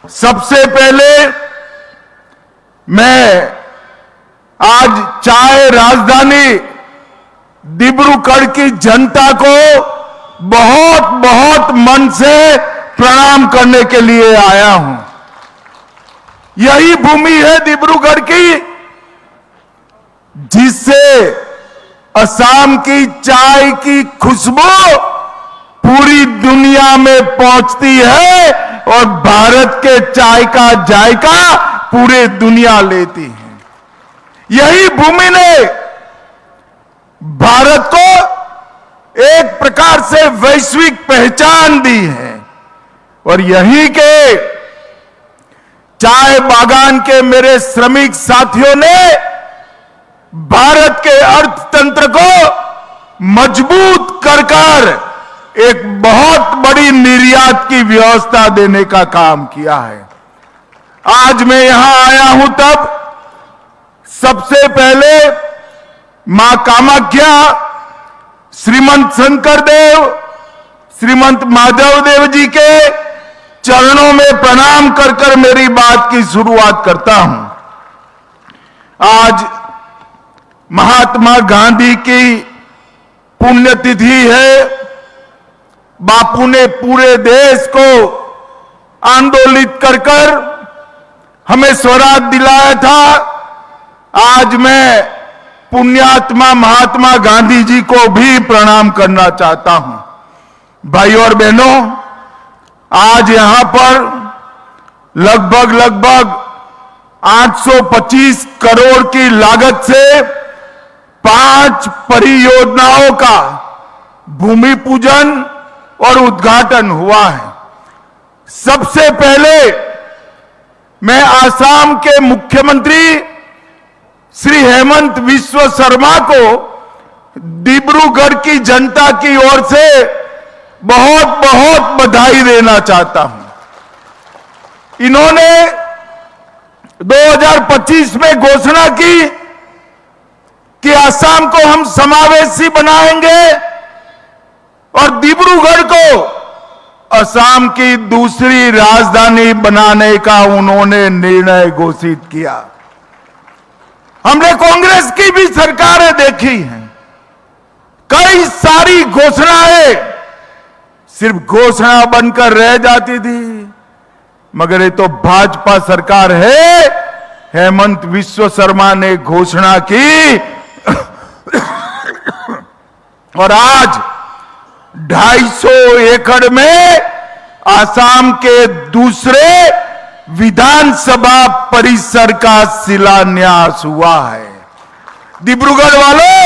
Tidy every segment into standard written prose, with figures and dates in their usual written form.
सबसे पहले मैं आज चाय राजधानी डिब्रूगढ़ की जनता को बहुत बहुत मन से प्रणाम करने के लिए आया हूं। यही भूमि है डिब्रूगढ़ की जिससे असम की चाय की खुशबू पूरी दुनिया में पहुंचती है और भारत के चाय का जायका पूरे दुनिया लेती है। यही भूमि ने भारत को एक प्रकार से वैश्विक पहचान दी है और यहीं के चाय बागान के मेरे श्रमिक साथियों ने भारत के अर्थतंत्र को मजबूत कर एक बहुत बड़ी निर्यात की व्यवस्था देने का काम किया है। आज मैं यहां आया हूं तब सबसे पहले मां कामाख्या, श्रीमंत शंकरदेव, श्रीमंत माधवदेव जी के चरणों में प्रणाम कर मेरी बात की शुरुआत करता हूं। आज महात्मा गांधी की पुण्यतिथि है। बापू ने पूरे देश को आंदोलित कर हमें स्वराज दिलाया था। आज मैं पुण्यात्मा महात्मा गांधी जी को भी प्रणाम करना चाहता हूं। भाइयों और बहनों, आज यहां पर लगभग 825 करोड़ की लागत से 5 परियोजनाओं का भूमि पूजन और उद्घाटन हुआ है। सबसे पहले मैं आसाम के मुख्यमंत्री श्री हेमंत बिस्व शर्मा को डिब्रूगढ़ की जनता की ओर से बहुत बहुत बधाई देना चाहता हूं। इन्होंने 2025 में घोषणा की कि असम को हम समावेशी बनाएंगे और डिब्रूगढ़ को असम की दूसरी राजधानी बनाने का उन्होंने निर्णय घोषित किया। हमने कांग्रेस की भी सरकारें देखी हैं, कई सारी घोषणाएं सिर्फ घोषणा बनकर रह जाती थी, मगर ये तो भाजपा सरकार है। हेमंत बिस्व शर्मा ने घोषणा की और आज 250 एकड़ में असम के दूसरे विधानसभा परिसर का शिलान्यास हुआ है। डिब्रूगढ़ वालों,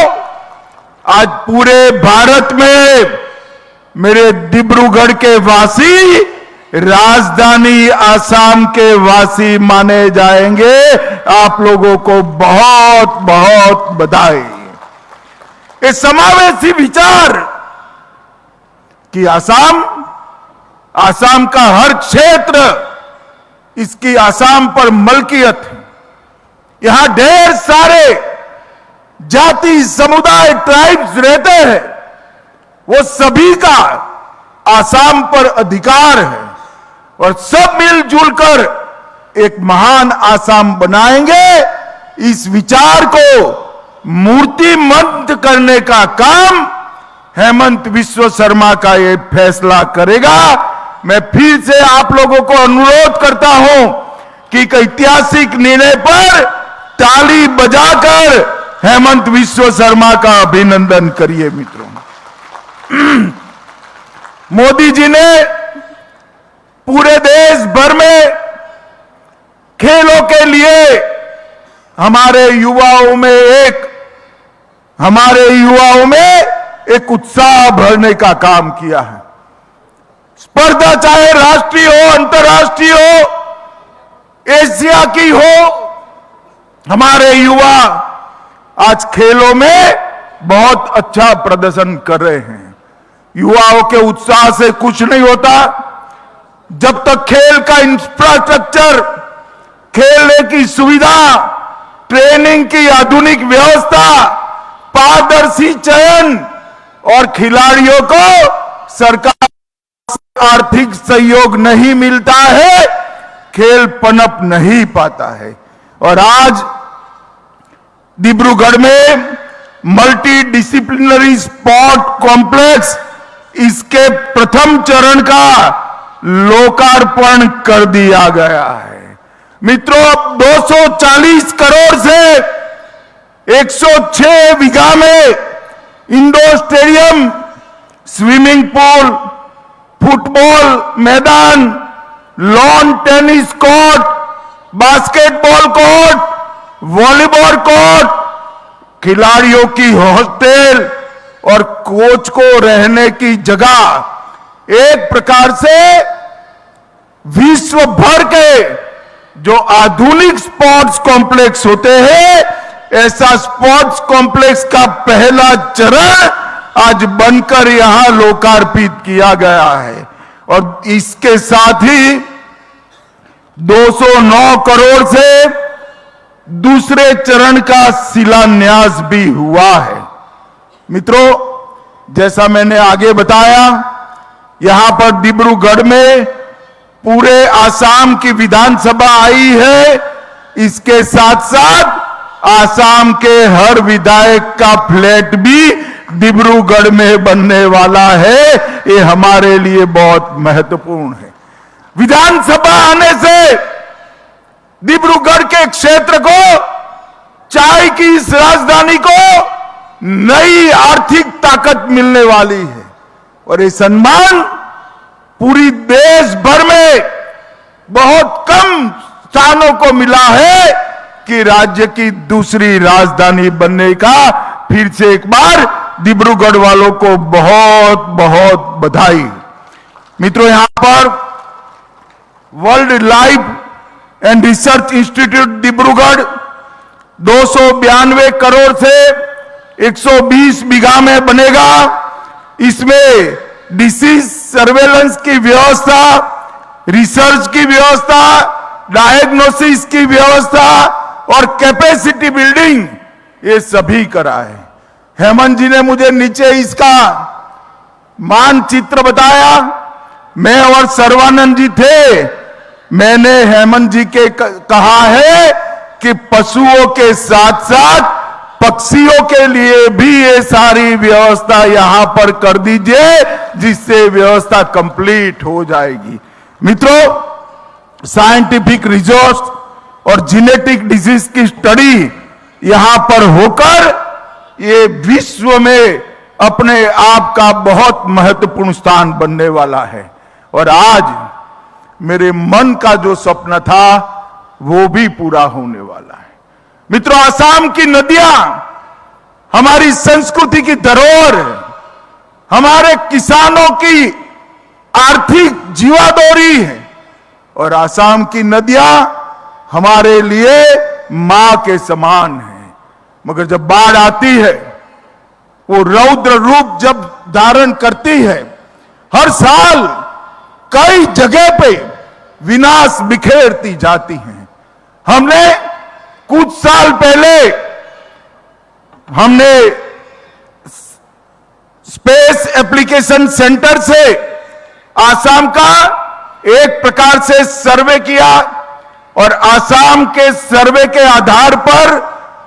आज पूरे भारत में मेरे डिब्रूगढ़ के वासी राजधानी असम के वासी माने जाएंगे। आप लोगों को बहुत बहुत बधाई। ये समावेशी विचार कि असम का हर क्षेत्र इसकी असम पर मलकियत है। यहां ढेर सारे जाति समुदाय ट्राइब्स रहते हैं, वो सभी का असम पर अधिकार है और सब मिलजुल कर एक महान असम बनाएंगे। इस विचार को मूर्तिमंत करने का काम हेमंत बिस्व शर्मा का ये फैसला करेगा। मैं फिर से आप लोगों को अनुरोध करता हूं कि एक ऐतिहासिक निर्णय पर ताली बजाकर हेमंत बिस्व शर्मा का अभिनंदन करिए। मित्रों, मोदी जी ने पूरे देश भर में खेलों के लिए हमारे युवाओं में एक उत्साह भरने का काम किया है। स्पर्धा चाहे राष्ट्रीय हो, अंतर्राष्ट्रीय हो, एशिया की हो, हमारे युवा आज खेलों में बहुत अच्छा प्रदर्शन कर रहे हैं। युवाओं के उत्साह से कुछ नहीं होता जब तक खेल का इंफ्रास्ट्रक्चर, खेलने की सुविधा, ट्रेनिंग की आधुनिक व्यवस्था, पारदर्शी चयन और खिलाड़ियों को सरकार आर्थिक सहयोग नहीं मिलता है, खेल पनप नहीं पाता है। और आज डिब्रूगढ़ में मल्टी डिसिप्लिनरी स्पोर्ट कॉम्प्लेक्स इसके प्रथम चरण का लोकार्पण कर दिया गया है। मित्रों, अब 240 करोड़ से 106 बीघा में indoor stadium, swimming pool, football मैदान, lawn tennis court, basketball court, volleyball court, खिलाड़ियों की हॉस्टल और कोच को रहने की जगह, एक प्रकार से विश्व भर के जो आधुनिक स्पोर्ट्स कॉम्प्लेक्स होते हैं, ऐसा स्पोर्ट्स कॉम्प्लेक्स का पहला चरण आज बनकर यहां लोकार्पित किया गया है। और इसके साथ ही 209 करोड़ से दूसरे चरण का शिलान्यास भी हुआ है। मित्रों, जैसा मैंने आगे बताया, यहां पर डिब्रूगढ़ में पूरे आसाम की विधानसभा आई है। इसके साथ साथ आसाम के हर विधायक का फ्लैट भी डिब्रूगढ़ में बनने वाला है। ये हमारे लिए बहुत महत्वपूर्ण है। विधानसभा आने से डिब्रूगढ़ के क्षेत्र को, चाय की इस राजधानी को नई आर्थिक ताकत मिलने वाली है। और ये सम्मान पूरी देश भर में बहुत कम स्थानों को मिला है कि राज्य की दूसरी राजधानी बनने का फिर से एक बार डिब्रूगढ़ वालों को बहुत बहुत बधाई। मित्रों, यहां पर world life and research institute Dibrugarh 292 crore से 120 बीघा में बनेगा। इसमें डिसीज सर्वेलेंस की व्यवस्था, रिसर्च की व्यवस्था, डायग्नोसिस की व्यवस्था और कैपेसिटी बिल्डिंग, ये सभी करा है। हेमंत जी ने मुझे नीचे इसका मानचित्र बताया। मैं और सर्वानंद जी थे। मैंने हेमंत जी के कहा है कि पशुओं के साथ साथ पक्षियों के लिए भी ये सारी व्यवस्था यहां पर कर दीजिए, जिससे व्यवस्था कंप्लीट हो जाएगी। मित्रों, साइंटिफिक रिसोर्स और जेनेटिक डिजीज की स्टडी यहां पर होकर ये विश्व में अपने आप का बहुत महत्वपूर्ण स्थान बनने वाला है। और आज मेरे मन का जो सपना था वो भी पूरा होने वाला है। मित्रों, आसाम की नदियां हमारी संस्कृति की धरोहर है, हमारे किसानों की आर्थिक जीवादोरी है। और आसाम की नदियां हमारे लिए मां के समान है। मगर जब बाढ़ आती है, वो रौद्र रूप जब धारण करती है, हर साल कई जगह पे विनाश बिखेरती जाती हैं। हमने कुछ साल पहले स्पेस एप्लीकेशन सेंटर से आसाम का एक प्रकार से सर्वे किया और आसाम के सर्वे के आधार पर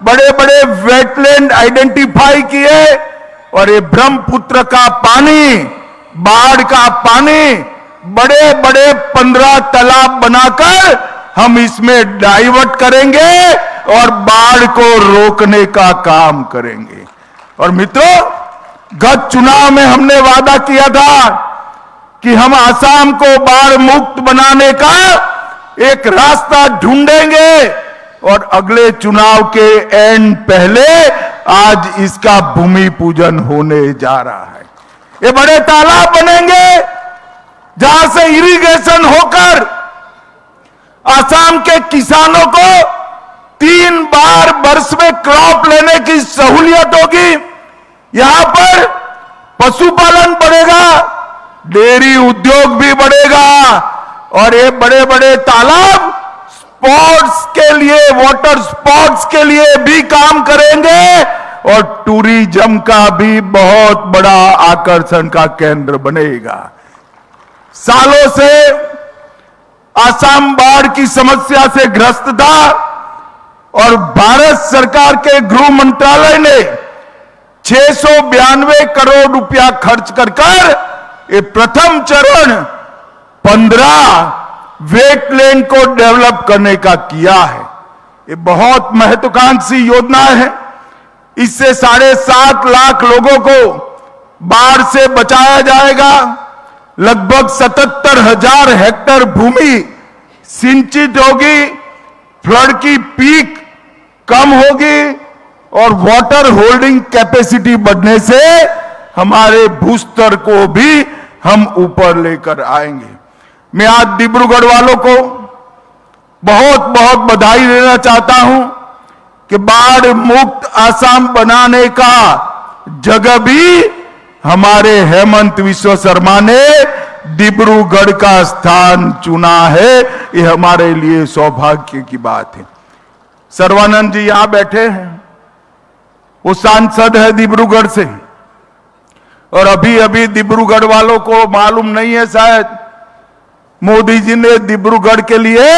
बड़े बड़े वेटलैंड आइडेंटिफाई किए। और ये ब्रह्मपुत्र का पानी, बाढ़ का पानी, बड़े बड़े 15 तालाब बनाकर हम इसमें डाइवर्ट करेंगे और बाढ़ को रोकने का काम करेंगे। और मित्रों, गत चुनाव में हमने वादा किया था कि हम आसाम को बाढ़ मुक्त बनाने का एक रास्ता ढूंढेंगे। और अगले चुनाव के एंड पहले आज इसका भूमि पूजन होने जा रहा है। ये बड़े तालाब बनेंगे जहां से इरिगेशन होकर आसाम के किसानों को 3 बार वर्ष में क्रॉप लेने की सहूलियत होगी। यहां पर पशुपालन बढ़ेगा, डेयरी उद्योग भी बढ़ेगा और ये बड़े बड़े तालाब स्पोर्ट्स के लिए, वाटर स्पोर्ट्स के लिए भी काम करेंगे और टूरिज्म का भी बहुत बड़ा आकर्षण का केंद्र बनेगा। सालों से आसाम बाढ़ की समस्या से ग्रस्त था और भारत सरकार के गृह मंत्रालय ने 692 करोड़ रुपया खर्च कर ये प्रथम चरण 15 वेटलैंड को डेवलप करने का किया है। ये बहुत महत्वाकांक्षी योजना है। इससे 7.5 लाख लोगों को बाढ़ से बचाया जाएगा। लगभग 77,000 हेक्टेयर भूमि सिंचित होगी, फ्लड की पीक कम होगी और वाटर होल्डिंग कैपेसिटी बढ़ने से हमारे भूस्तर को भी हम ऊपर लेकर आएंगे। मैं आज डिब्रूगढ़ वालों को बहुत बहुत बधाई देना चाहता हूं कि बाढ़ मुक्त आसाम बनाने का जगह भी हमारे हेमंत विश्व शर्मा ने डिब्रूगढ़ का स्थान चुना है। ये हमारे लिए सौभाग्य की बात है। सर्वानंद जी यहां बैठे हैं, वो सांसद है डिब्रूगढ़ से, और अभी अभी डिब्रूगढ़ वालों को मालूम नहीं है शायद, मोदी जी ने डिब्रूगढ़ के लिए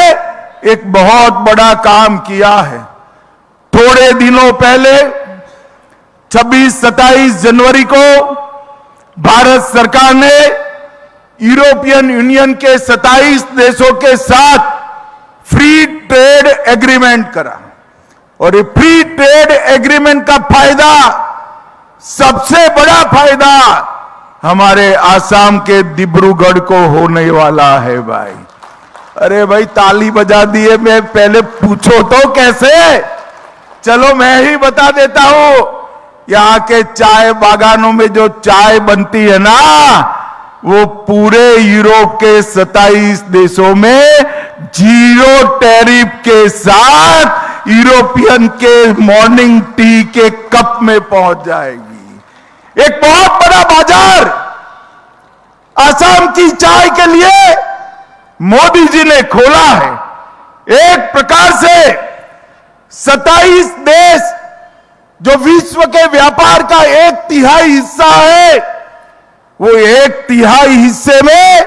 एक बहुत बड़ा काम किया है। थोड़े दिनों पहले 26-27 जनवरी को भारत सरकार ने यूरोपियन यूनियन के 27 देशों के साथ फ्री ट्रेड एग्रीमेंट करा, और ये फ्री ट्रेड एग्रीमेंट का फायदा, सबसे बड़ा फायदा हमारे आसाम के डिब्रूगढ़ को होने वाला है भाई। अरे भाई ताली बजा दिए, मैं पहले पूछो तो कैसे। चलो मैं ही बता देता हूं, यहां के चाय बागानों में जो चाय बनती है ना, वो पूरे यूरोप के 27 देशों में 0 टैरिफ के साथ यूरोपियन के मॉर्निंग टी के कप में पहुंच जाएगी। एक बहुत बड़ा बाजार आसाम की चाय के लिए मोदी जी ने खोला है। एक प्रकार से 27 देश जो विश्व के व्यापार का 1/3 हिस्सा है, वो 1/3 हिस्से में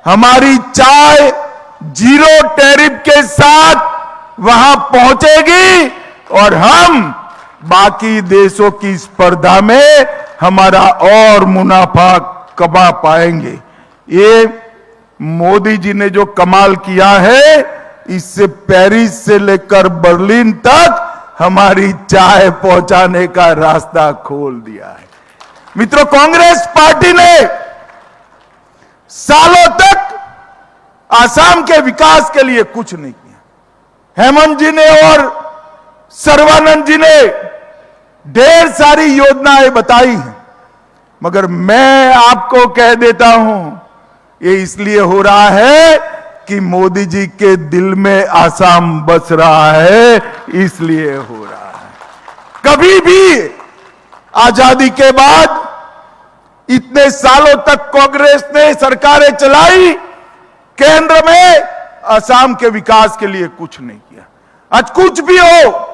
हमारी चाय 0 टैरिफ के साथ वहां पहुंचेगी और हम बाकी देशों की स्पर्धा में हमारा और मुनाफा कमा पाएंगे। ये मोदी जी ने जो कमाल किया है, इससे पेरिस से लेकर बर्लिन तक हमारी चाय पहुंचाने का रास्ता खोल दिया है। मित्रों, कांग्रेस पार्टी ने सालों तक आसाम के विकास के लिए कुछ नहीं किया। हेमंत जी ने और सर्बानंद जी ने ढेर सारी योजनाएं बताई हैं, मगर मैं आपको कह देता हूं, ये इसलिए हो रहा है कि मोदी जी के दिल में आसाम बस रहा है, इसलिए हो रहा है। कभी भी आजादी के बाद इतने सालों तक कांग्रेस ने सरकारें चलाई, केंद्र में आसाम के विकास के लिए कुछ नहीं किया। आज कुछ भी हो,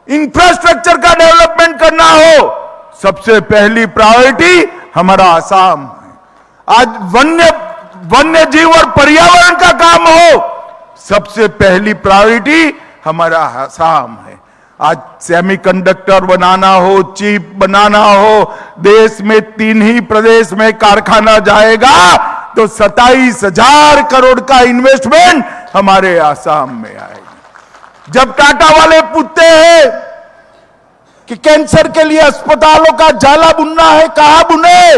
इंफ्रास्ट्रक्चर का डेवलपमेंट करना हो, सबसे पहली प्रायोरिटी हमारा आसाम है। आज वन्य जीव और पर्यावरण का काम हो, सबसे पहली प्रायोरिटी हमारा आसाम है। आज सेमीकंडक्टर बनाना हो, चिप बनाना हो, देश में 3 ही प्रदेश में कारखाना जाएगा तो 27,000 करोड़ का इन्वेस्टमेंट हमारे आसाम में आएगा। जब टाटा वाले पूछते हैं कि कैंसर के लिए अस्पतालों का जाला बुनना है, कहां बुने,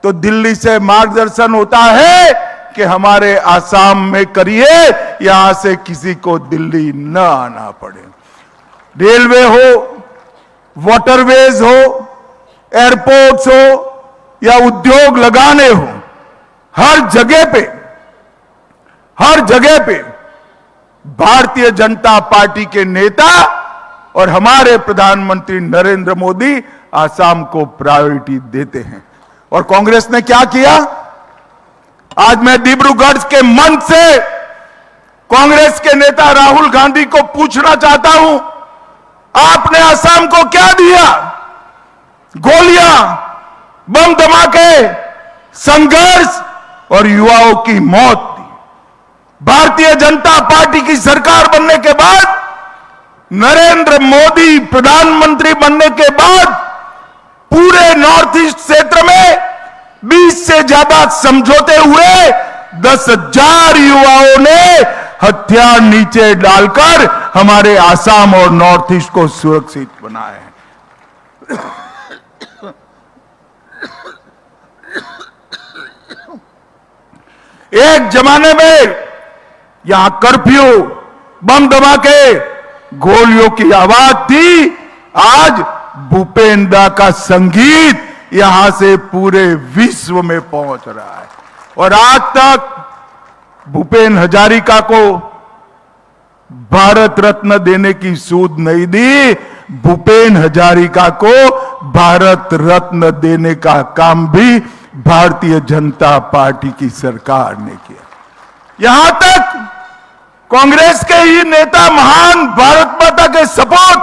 तो दिल्ली से मार्गदर्शन होता है कि हमारे आसाम में करिए, यहां से किसी को दिल्ली न आना पड़े। रेलवे हो, वाटरवेज हो, एयरपोर्ट्स हो या उद्योग लगाने हो, हर जगह पे भारतीय जनता पार्टी के नेता और हमारे प्रधानमंत्री नरेंद्र मोदी आसाम को प्रायोरिटी देते हैं। और कांग्रेस ने क्या किया? आज मैं डिब्रूगढ़ के मंच से कांग्रेस के नेता राहुल गांधी को पूछना चाहता हूं, आपने आसाम को क्या दिया? गोलियां, बम धमाके, संघर्ष और युवाओं की मौत दी। भारतीय जनता पार्टी की सरकार बनने के बाद, नरेंद्र मोदी प्रधानमंत्री बनने के बाद पूरे नॉर्थ ईस्ट क्षेत्र में 20 से ज्यादा समझौते हुए 10,000 युवाओं ने हथियार नीचे डालकर हमारे आसाम और नॉर्थ ईस्ट को सुरक्षित बनाया है। एक जमाने में यहां कर्फ्यू, बम धमाके, गोलियों की आवाज थी। आज भूपेन दा का संगीत यहां से पूरे विश्व में पहुंच रहा है। और आज तक भूपेन हजारिका को भारत रत्न देने की सूद नहीं दी। भूपेन हजारिका को भारत रत्न देने का काम भी भारतीय जनता पार्टी की सरकार ने किया। यहां तक कांग्रेस के ही नेता, महान भारत माता के सपूत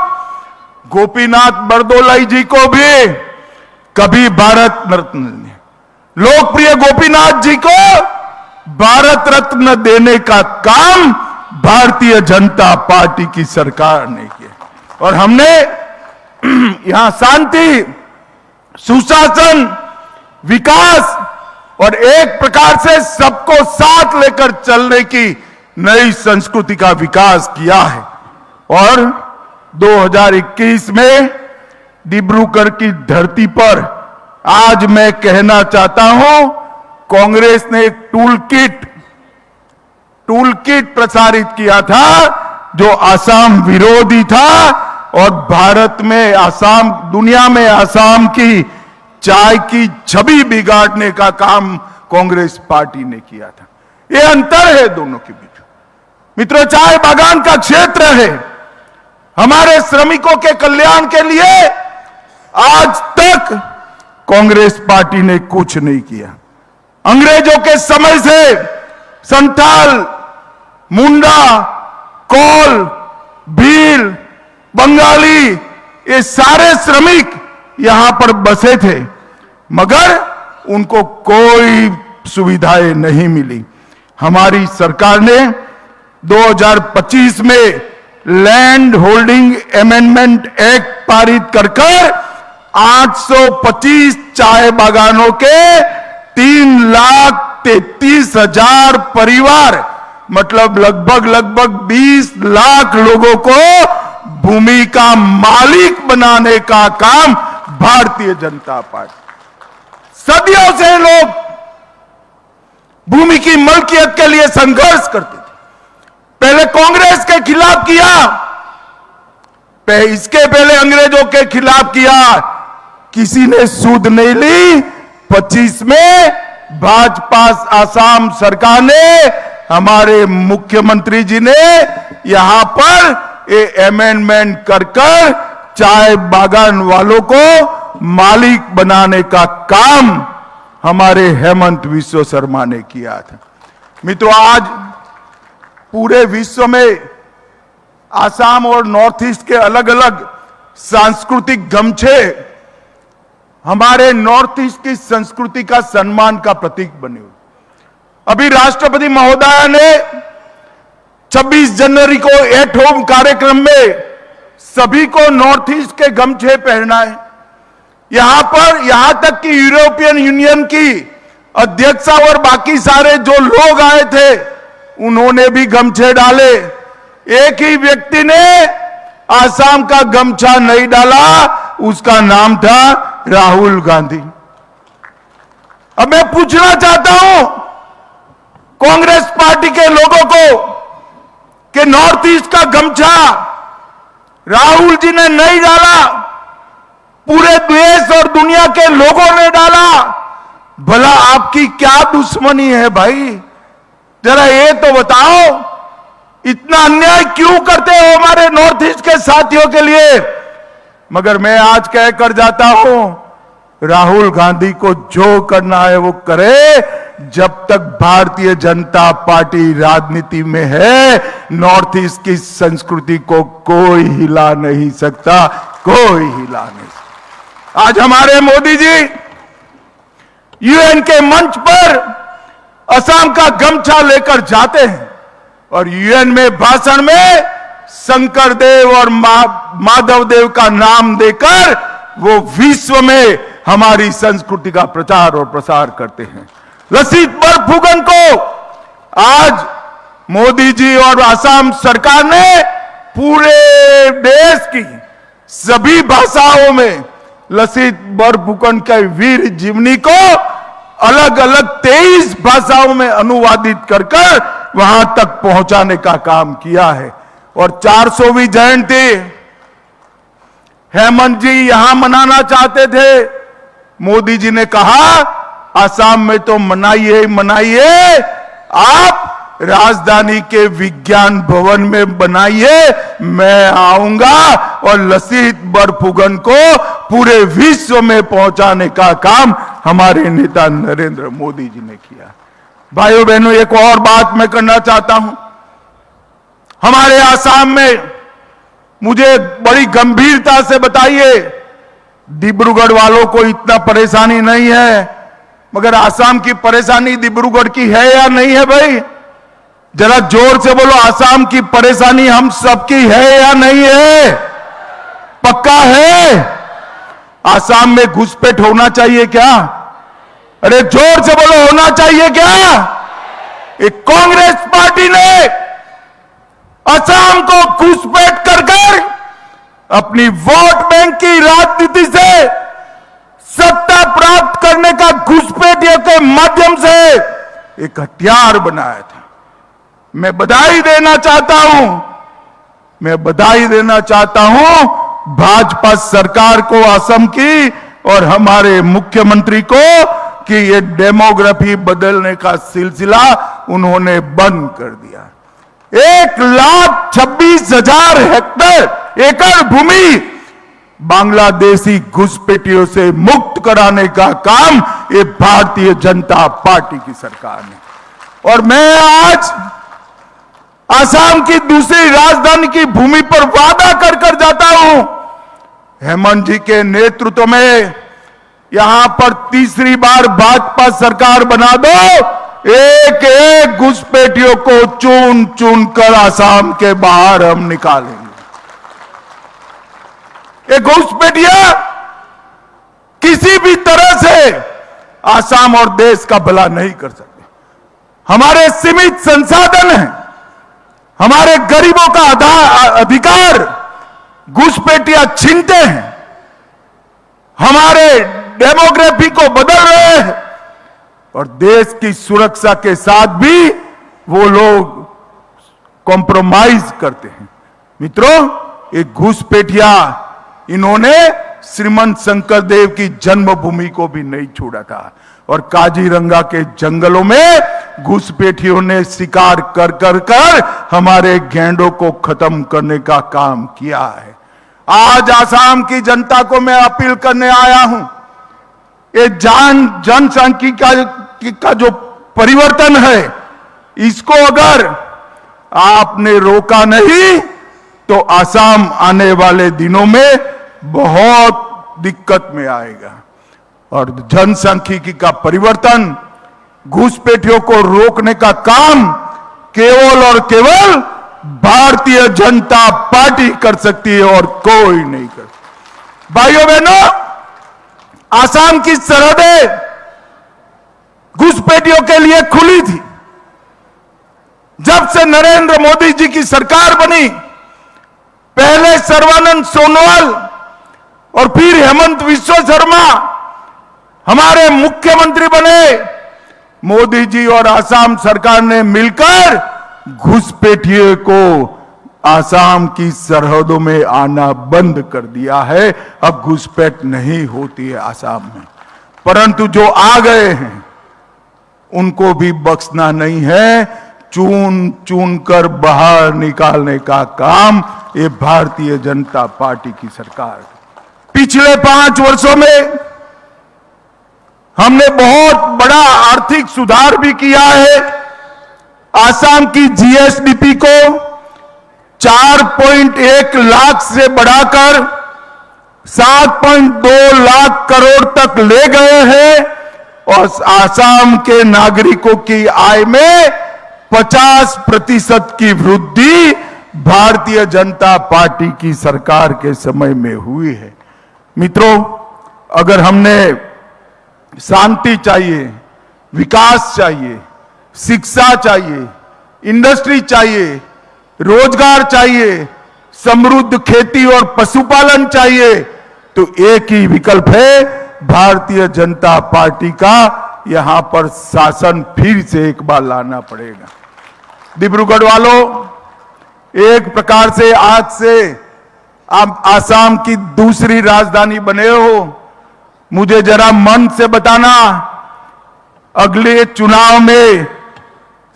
गोपीनाथ बरदोलाई जी को भी कभी भारत रत्न ने, लोकप्रिय गोपीनाथ जी को भारत रत्न देने का काम भारतीय जनता पार्टी की सरकार ने किया। और हमने यहां शांति, सुशासन, विकास और एक प्रकार से सबको साथ लेकर चलने की नई संस्कृति का विकास किया है। और 2021 में डिब्रूगढ़ की धरती पर आज मैं कहना चाहता हूं, कांग्रेस ने एक टूल किट प्रसारित किया था जो आसाम विरोधी था और भारत में आसाम, दुनिया में आसाम की चाय की छवि बिगाड़ने का काम कांग्रेस पार्टी ने किया था। ये अंतर है दोनों के बीच। मित्रों, चाय बागान का क्षेत्र है, हमारे श्रमिकों के कल्याण के लिए आज तक कांग्रेस पार्टी ने कुछ नहीं किया। अंग्रेजों के समय से संथाल, मुंडा, कोल, भील, बंगाली, ये सारे श्रमिक यहां पर बसे थे, मगर उनको कोई सुविधाएं नहीं मिली। हमारी सरकार ने 2025 में लैंड होल्डिंग अमेंडमेंट एक्ट पारित कर 825 चाय बागानों के 3,33,000 परिवार, मतलब लगभग 20 लाख लोगों को भूमि का मालिक बनाने का काम भारतीय जनता पार्टी। सदियों से लोग भूमि की मलकियत के लिए संघर्ष करते थे। पहले कांग्रेस के खिलाफ किया, इसके पहले अंग्रेजों के खिलाफ किया, किसी ने सूद नहीं ली। 25 में भाजपा आसाम सरकार ने, हमारे मुख्यमंत्री जी ने यहां पर ये अमेंडमेंट कर चाय बागान वालों को मालिक बनाने का काम हमारे हेमंत विश्व शर्मा ने किया था। मित्रों, आज पूरे विश्व में आसाम और नॉर्थ ईस्ट के अलग अलग सांस्कृतिक गमछे हमारे नॉर्थ ईस्ट की संस्कृति का सम्मान का प्रतीक बने हुए। अभी राष्ट्रपति महोदय ने 26 जनवरी को एट होम कार्यक्रम में सभी को नॉर्थ ईस्ट के गमछे पहना है। यहां तक कि यूरोपियन यूनियन की अध्यक्षा और बाकी सारे जो लोग आए थे उन्होंने भी गमछे डाले। एक ही व्यक्ति ने आसाम का गमछा नहीं डाला, उसका नाम था राहुल गांधी। अब मैं पूछना चाहता हूं कांग्रेस पार्टी के लोगों को कि नॉर्थ ईस्ट का गमछा राहुल जी ने नहीं डाला, पूरे देश और दुनिया के लोगों ने डाला। भला आपकी क्या दुश्मनी है भाई? जरा ये तो बताओ, इतना अन्याय क्यों करते हो हमारे नॉर्थ ईस्ट के साथियों के लिए? मगर मैं आज कह कर जाता हूं, राहुल गांधी को जो करना है वो करे। जब तक भारतीय जनता पार्टी राजनीति में है, नॉर्थ ईस्ट की संस्कृति को कोई हिला नहीं सकता, कोई हिला नहीं सकता। आज हमारे मोदी जी यूएन के मंच पर असम का गमछा लेकर जाते हैं। और यूएन में भाषण में शंकर देव और माधव देव का नाम देकर वो विश्व में हमारी संस्कृति का प्रचार और प्रसार करते हैं। लसित बरफुकन को आज मोदी जी और असम सरकार ने पूरे देश की सभी भाषाओं में लसित बरफुकन के वीर जीवनी को अलग अलग 23 भाषाओं में अनुवादित कर वहां तक पहुंचाने का काम किया है। और 400वीं जयंती हेमंत जी यहां मनाना चाहते थे। मोदी जी ने कहा असम में तो मनाइए मनाइए, आप राजधानी के विज्ञान भवन में बनाइए, मैं आऊंगा और लसित बरफुकन को पूरे विश्व में पहुंचाने का काम हमारे नेता नरेंद्र मोदी जी ने किया। भाइयों बहनों, एक और बात मैं करना चाहता हूं। हमारे आसाम में मुझे बड़ी गंभीरता से बताइए, डिब्रूगढ़ वालों को इतना परेशानी नहीं है, मगर आसाम की परेशानी डिब्रूगढ़ की है या नहीं है? भाई जरा जोर से बोलो, आसाम की परेशानी हम सबकी है या नहीं है? पक्का है? आसाम में घुसपैठ होना चाहिए क्या? अरे जोर से बोलो, होना चाहिए क्या? एक कांग्रेस पार्टी ने असम को घुसपैठ कर अपनी वोट बैंक की राजनीति से सत्ता प्राप्त करने का घुसपैठियों के माध्यम से एक हथियार बनाया था। मैं बधाई देना चाहता हूं भाजपा सरकार को, असम की और हमारे मुख्यमंत्री को कि ये डेमोग्राफी बदलने का सिलसिला उन्होंने बंद कर दिया। 1,26,000 हेक्टेयर एकड़ भूमि बांग्लादेशी घुसपैठियों से मुक्त कराने का काम ये भारतीय जनता पार्टी की सरकार ने। और मैं आज असम की दूसरी राजधानी की भूमि पर वादा कर जाता हूं, हेमंत जी के नेतृत्व में यहां पर तीसरी बार भाजपा सरकार बना दो, एक एक घुसपैठियों को चुन चुन कर असम के बाहर हम निकालेंगे। ये घुसपैठिया किसी भी तरह से असम और देश का भला नहीं कर सकते। हमारे सीमित संसाधन हैं, हमारे गरीबों का अधिकार घुसपैठिया छीनते हैं, हमारे डेमोग्राफी को बदल रहे हैं और देश की सुरक्षा के साथ भी वो लोग कॉम्प्रोमाइज करते हैं। मित्रों, एक घुसपैठिया इन्होंने श्रीमंत शंकर देव की जन्मभूमि को भी नहीं छोड़ा था और काजीरंगा के जंगलों में घुसपैठियों ने शिकार कर हमारे गैंडों को खत्म करने का काम किया है। आज आसाम की जनता को मैं अपील करने आया हूं, ये जनसांख्यिकी का जो परिवर्तन है, इसको अगर आपने रोका नहीं तो आसाम आने वाले दिनों में बहुत दिक्कत में आएगा। और जनसांख्यिकी का परिवर्तन, घुसपैठियों को रोकने का काम केवल और केवल भारतीय जनता पार्टी कर सकती है और कोई नहीं कर। भाइयों बहनों, आसाम की सरहदें घुसपैठियों के लिए खुली थी। जब से नरेंद्र मोदी जी की सरकार बनी, पहले सर्बानंद सोनोवाल और फिर हेमंत विश्व शर्मा हमारे मुख्यमंत्री बने। मोदी जी और आसाम सरकार ने मिलकर घुसपैठियों को आसाम की सरहदों में आना बंद कर दिया है। अब घुसपैठ नहीं होती है आसाम में, परंतु जो आ गए हैं उनको भी बख्शना नहीं है। चुन चुन कर बाहर निकालने का काम ये भारतीय जनता पार्टी की सरकार। पिछले 5 वर्षों में हमने बहुत बड़ा आर्थिक सुधार भी किया है। आसाम की जीएसडीपी को 4.1 लाख से बढ़ाकर 7.2 लाख करोड़ तक ले गए हैं और आसाम के नागरिकों की आय में 50% की वृद्धि भारतीय जनता पार्टी की सरकार के समय में हुई है। मित्रों, अगर हमने शांति चाहिए, विकास चाहिए, शिक्षा चाहिए, इंडस्ट्री चाहिए, रोजगार चाहिए, समृद्ध खेती और पशुपालन चाहिए, तो एक ही विकल्प है, भारतीय जनता पार्टी का यहां पर शासन फिर से एक बार लाना पड़ेगा। डिब्रूगढ़ वालों, एक प्रकार से आज से आप आसाम की दूसरी राजधानी बने हो। मुझे जरा मन से बताना, अगले चुनाव में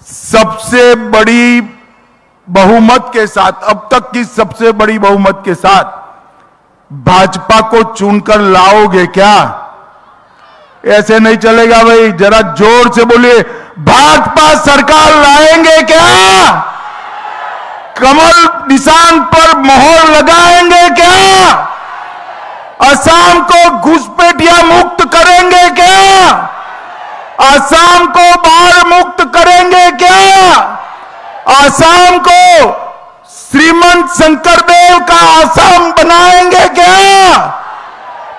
सबसे बड़ी बहुमत के साथ, अब तक की सबसे बड़ी बहुमत के साथ भाजपा को चुनकर लाओगे क्या? ऐसे नहीं चलेगा भाई, जरा जोर से बोलिए, भाजपा सरकार लाएंगे क्या? कमल निशान पर मोहर लगाएंगे क्या? असम को घुसपैठिया मुक्त करेंगे क्या? असम को बाढ़ मुक्त करेंगे क्या? असम को श्रीमंत शंकरदेव का असम बनाएंगे क्या?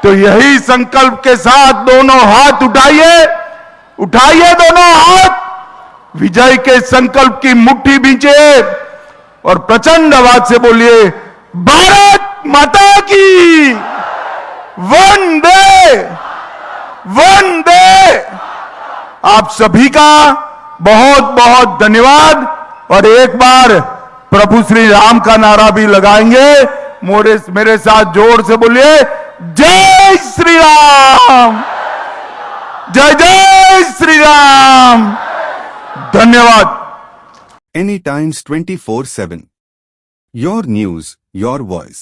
तो यही संकल्प के साथ दोनों हाथ उठाइए, उठाइए दोनों हाथ, विजय के संकल्प की मुट्ठी बींचे और प्रचंड आवाज से बोलिए, भारत माता की वंदे वंदे। आप सभी का बहुत बहुत धन्यवाद। और एक बार प्रभु श्री राम का नारा भी लगाएंगे, मेरे साथ जोर से बोलिए, जय श्री राम, जय जय श्री राम। धन्यवाद। Anytimes 24/7. Your news, your voice.